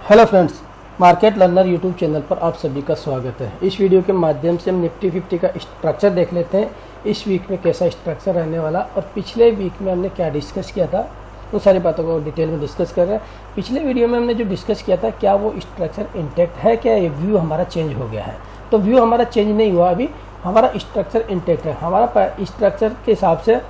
Hello friends, market learner YouTube channel पर आप सभी का स्वागत है। इस वीडियो के माध्यम से हम निफ्टी 50 का स्ट्रक्चर देख लेते हैं। इस वीक में कैसा स्ट्रक्चर रहने वाला और पिछले वीक में हमने क्या डिस्कस किया था, उन सारी बातों को डिटेल में डिस्कस कर रहे हैं। पिछले वीडियो में हमने जो डिस्कस किया था, क्या वो स्ट्रक्चर इंटैक्ट है, क्या ये व्यू हमारा चेंज हो गया है? तो व्यू हमारा चेंज नहीं हुआ, अभी हमारा स्ट्रक्चर इंटैक्ट है। हमारा स्ट्रक्चर के हिसाब से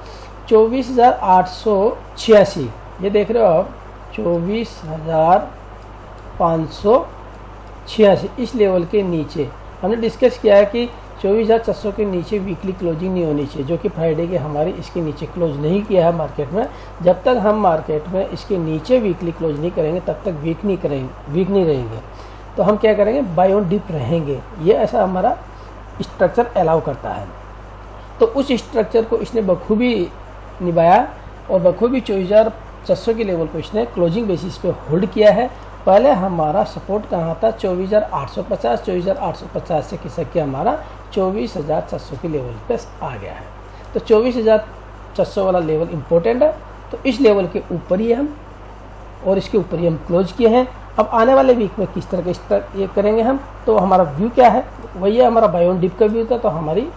24,886, ये देख रहे हो आप, 24,586 इस लेवल के नीचे हमने डिस्कस किया है कि 24,400 के नीचे वीकली क्लोजिंग नहीं होनी चाहिए, जो कि फ्राइडे के हमारी इसके नीचे क्लोज नहीं किया है मार्केट में। जब तक हम मार्केट में इसके नीचे वीकली क्लोज नहीं करेंगे तब तक वीक नहीं रहेंगे। तो हम क्या करेंगे, बाय ऑन डिप रहेंगे। ये ऐसा हमारा स्ट्रक्चर अलाउ करता है। तो उस स्ट्रक्चर को इसने बखूबी निभाया और बखूबी 24,400 के लेवल को इसने क्लोजिंग बेसिस पे होल्ड किया है। पहले हमारा सपोर्ट कहाँ था, 24,850, 24,850 से खिसक के हमारा 24,400 के लेवल पे आ गया है। तो 24,400 वाला लेवल इम्पोर्टेंट है। तो इस लेवल के ऊपर ही हम और इसके ऊपर ही हम क्लोज किए हैं। अब आने वाले वीक में किस तरह का ये करेंगे हम, तो हमारा व्यू क्या है, वही है हमारा बाय ऑन डिप का व्यू था। तो हमारी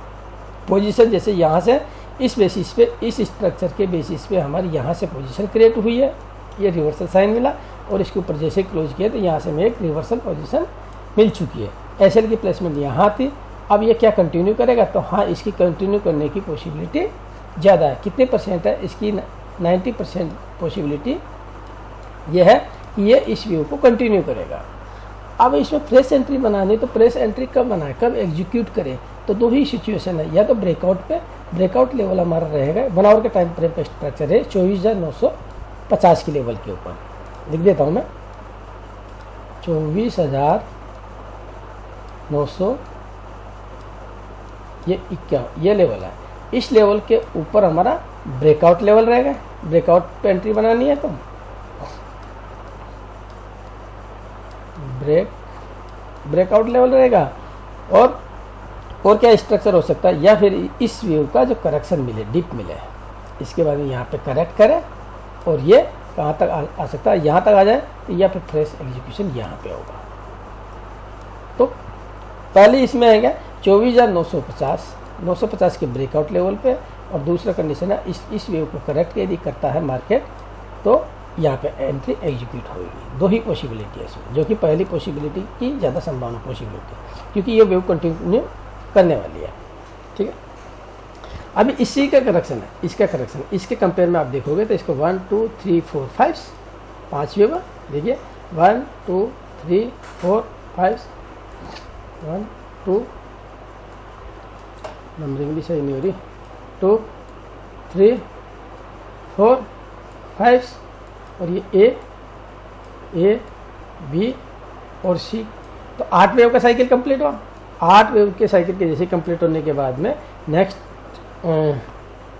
पोजीशन जैसे यहाँ से इस बेसिस पे, इस स्ट्रक्चर के बेसिस पे हमारी यहाँ से पोजीशन क्रिएट हुई है, ये रिवर्सल साइन मिला और इसके ऊपर जैसे क्लोज किया तो यहाँ से हमें एक रिवर्सल पोजीशन मिल चुकी है। एसएल की प्लेसमेंट यहाँ थी। अब ये क्या कंटिन्यू करेगा, तो हाँ, इसकी कंटिन्यू करने की पॉसिबिलिटी ज़्यादा है। कितने परसेंट है इसकी, 90% पॉसिबिलिटी ये है कि ये इस व्यू को कंटिन्यू करेगा। अब इसमें फ्रेश एंट्री बनानी, तो फ्रेश एंट्री कब बनाए, कब एग्जीक्यूट करें, तो दो ही सिचुएशन है। या तो ब्रेकआउट लेवल हमारा रहेगा, 1 आवर के टाइम फ्रेम का स्ट्रक्चर है 24,950 के लेवल के ऊपर। लिख देता हूँ मैं, 24,900 ये लेवल है। इस लेवल के ऊपर हमारा ब्रेकआउट लेवल रहेगा। ब्रेकआउट पे एंट्री बनानी है तो ब्रेकआउट लेवल रहेगा। और क्या स्ट्रक्चर हो सकता है, या फिर इस व्यू का जो करेक्शन मिले, डिप मिले, इसके बाद में यहाँ पे करेक्ट करे और ये कहाँ तक आ सकता है, यहाँ तक आ जाए, या फिर फ्रेश एग्जीक्यूशन यहाँ पे होगा। तो पहले इसमें आएगा 24,950 के ब्रेकआउट लेवल पे, और दूसरा कंडीशन है इस वेव को करेक्ट यदि करता है मार्केट तो यहाँ पे एंट्री एग्जीक्यूट होगी। दो ही पॉसिबिलिटी है इसमें, जो कि पहली पॉसिबिलिटी की ज़्यादा संभावना पॉसिबिलिटी, क्योंकि ये वेव कंटिन्यू करने वाली है। ठीक है, अभी इसी का करेक्शन है, इसके कंपेयर में आप देखोगे तो इसको 1 2 3 4 5 5 वेव देखिए, 1 2 3 4 5 1 2 नंबरिंग भी सही नहीं हो रही, 2 3 4 5 और ये ए बी और सी। तो 8 वेव का साइकिल कंप्लीट हुआ। 8 वेव के साइकिल के जैसे कंप्लीट होने के बाद में नेक्स्ट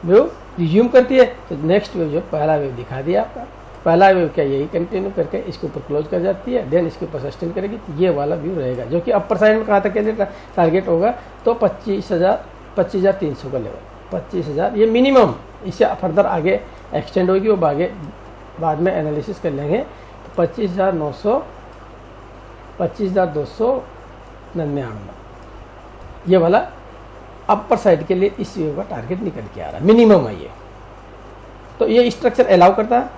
वेव रिज्यूम करती है। तो नेक्स्ट वेव जो पहला वेव दिखा दिया आपका, पहला वेव क्या यही कंटिन्यू करके इसके ऊपर क्लोज कर जाती है, देन इसके ऊपर सस्टेन करेगी। तो ये वाला व्यू रहेगा, जो कि अपर साइड में कहाँ तक के टारगेट होगा, तो 25,300 का लेवल, 25,000 ये मिनिमम। इससे फर्दर आगे एक्सटेंड होगी, वो बाद में एनालिसिस कर लेंगे। तो 25,299 ये वाला अपर साइड के लिए इस वेव का टारगेट निकल के आ रहा है, मिनिमम है ये। तो ये स्ट्रक्चर अलाउ करता है,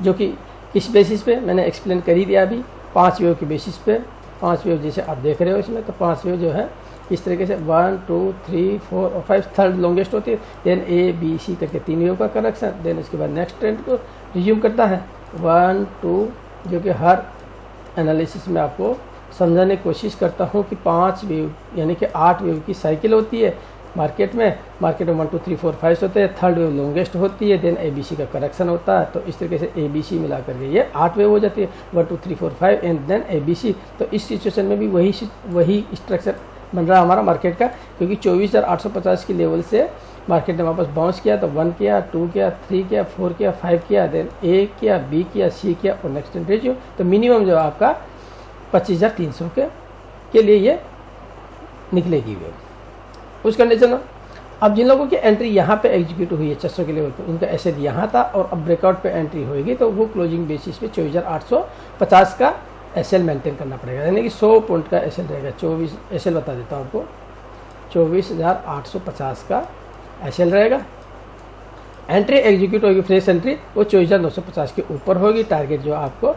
जो कि इस बेसिस पे मैंने एक्सप्लेन कर ही दिया अभी। 5 वेव के बेसिस पे, 5 वेव जैसे आप देख रहे हो इसमें, तो 5 वेव जो है इस तरीके से 1 2 3 4 और 5 थर्ड लॉन्गेस्ट होती है। देन ए बी सी करके 3 वेव का करेक्शन, देन उसके बाद नेक्स्ट ट्रेंड को रिज्यूम करता है 1 2, जो कि हर एनालिसिस में आपको समझाने की कोशिश करता हूँ कि 5 वेव यानी कि 8 वेव की साइकिल होती है मार्केट में 1 2 3 4 5 होते हैं। थर्ड वेव लॉन्गेस्ट होती है, देन ABC का करेक्शन होता है। तो इस तरीके से ABC मिला करके ये 8 वेव हो जाती है, 1 2 3 4 5 एंड देन ABC। तो इस सिचुएशन में भी वही स्ट्रक्चर बन रहा है हमारा मार्केट का, क्योंकि 24,850 की लेवल से मार्केट ने वापस बाउंस किया। तो 1 किया, 2 किया, 3 किया, 4 किया, 5 किया, देन A किया, B किया, C किया और नेक्स्ट रेशियो। तो मिनिमम जो आपका 25,300 के लिए ये निकलेगी वेव उस कंडीशन में। अब जिन लोगों की एंट्री यहाँ पे एग्जीक्यूट हुई है 600 के लेवल पे, उनका एसेट यहाँ था और अब ब्रेकआउट पे एंट्री होगी तो वो क्लोजिंग बेसिस पे 24,850 का SL मेंटेन करना पड़ेगा, यानी कि 100 पॉइंट का SL रहेगा। 24 SL बता देता हूँ आपको, 24,850 का SL रहेगा। एंट्री एग्जीक्यूट होगी फ्रेश एंट्री, वो 24,950 के ऊपर होगी। टारगेट जो आपको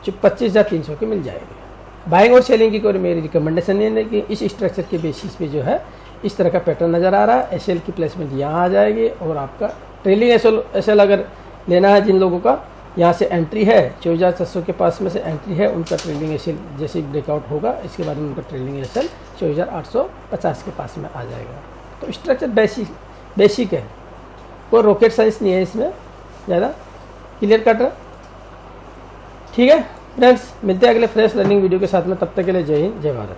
25,300 की मिल जाएगी। बाइंग और सेलिंग की कोई मेरी रिकमेंडेशन नहीं है कि इस स्ट्रक्चर के बेसिस पे जो है इस तरह का पैटर्न नज़र आ रहा है। SL की प्लेसमेंट यहाँ आ जाएगी और आपका ट्रेलिंग SL अगर लेना है जिन लोगों का, यहाँ से एंट्री है 24,400 के पास में से एंट्री है, उनका ट्रेलिंग SL जैसे ब्रेकआउट होगा इसके बाद में उनका ट्रेलिंग SL 24,850 के पास में आ जाएगा। तो स्ट्रक्चर बेसिक है, कोई रॉकेट साइंस नहीं है इसमें ज़्यादा, क्लियर कट रहा। ठीक है फ्रेंड्स, मिलते हैं अगले फ्रेश लर्निंग वीडियो के साथ में, तब तक के लिए जय हिंद जय भारत।